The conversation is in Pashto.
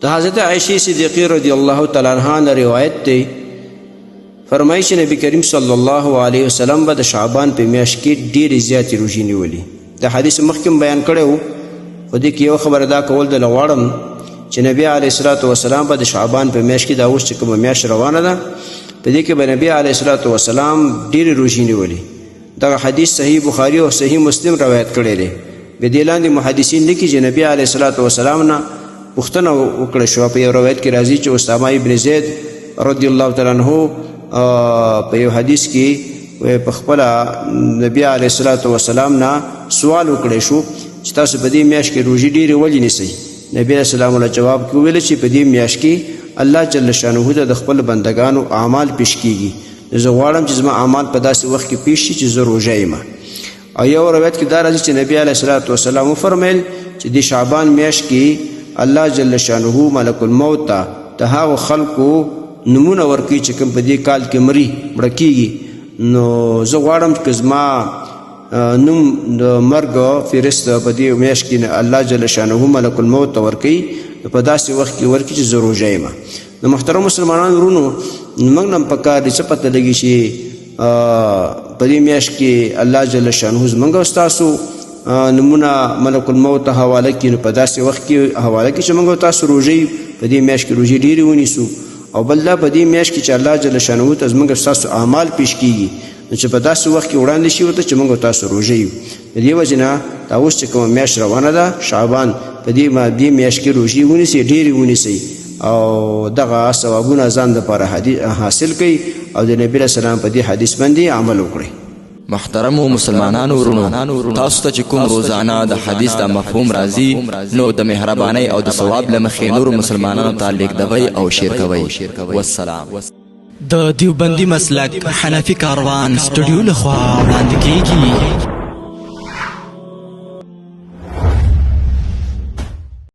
د حضرت عائشہ صدیقہ رضی اللہ تعالی عنہا نے روایت تے فرمایي چې نبی کریم صلی الله علیه وسلم به د شعبان په میاشت کې ډېرې زیاتې روژې نیولې. د حدیث مخکې بیان کړی و، خو دې کې یو خبره دا کول دله غواړم چې نبی علیه الصلاة وسلام به د شعبان په میاشت کې دا اوس چې کومه میاشت روانه ده په دې کې به نبی علیه الصلاة وسلام ډېرې روژې نیولې. دغه حدیث صحیح بخاري او صحیح مسلم روایت کړی دی. به دې لاندې محدثین لیکي چې نبی علیه الصلاة وسلام نه پوښتنه وکړه شوه. په یو روایت کې راځي چې اسامه ابن زید رضی الله تعالی عنه په یو حدیث کې په خپله نبی علیه الصلاة وسلام نه سوال وکړی شو چې تاسو په دې میاشت کې روژې ډېرې ولې نیسئ؟ نبی علیه السلام له جواب کې وویل چې په دې میاشت کې الله جل شانه ته د خپل بندګانو اعمال پیش کیږي. زه غواړم چې زما اعمال په داسې وخت کې پیش شي چې زه روژه یم. او یو روایت کې دا راځي چې نبی علیه الصلاة وسلام وفرمیل چې د شعبان میاشت کې الله جل شانه ملک الموت ته د هغو خلکو نمونه ورکوي چې کوم په دې کال کې مړه کیږي. نو زه غواړم چې زما نوم د مرګ فرست په دې میاشت کې الله جل شانه ملک الموت ته ورکوي، په داسې وخت کې ورکوي چې زه روژه یم. نو محترم مسلمانانو ورونو، موږ نه هم پکار دی څه پته لګي چې په دې میاشت کې الله جل شانه زموږ او ستاسو نمونه ملک الموت ته حواله کړي. نو په داسې وخت کې حواله کړي چې موږ او تاسو روژې په دې میاشت کې روژې ډېرې ونیسو. او بل دا په دې میاشت کې چې الله جل شانه ته زموږ او ستاسو اعمال پیش کیږي، نو چې په داسې وخت کې وړاندې شي ورته چې موږ او تاسو روژه یو. د دې وجې نه دا اوس چې کومه میاشت روانه ده شعبان، په دې میاشت کې روژې ونیسئ، ډېرې ونیسئ او دغه ثوابونه ځان دپاره حاصل کړئ او د نبي علیه السلام په دې حدیث باندې عمل وکړئ. محترمو مسلمانانو ورونو، تاسو ته چې کوم روزانه د حدیث د مفهوم راځي نو د مهربانۍ او د ثواب له مخې نورو مسلمانانو ته لیږدوئ او شیر کوئ. والسلام. د دیوبندي مسلک حنفي کاروان سټوډیو لخوا وړاندې کیږي.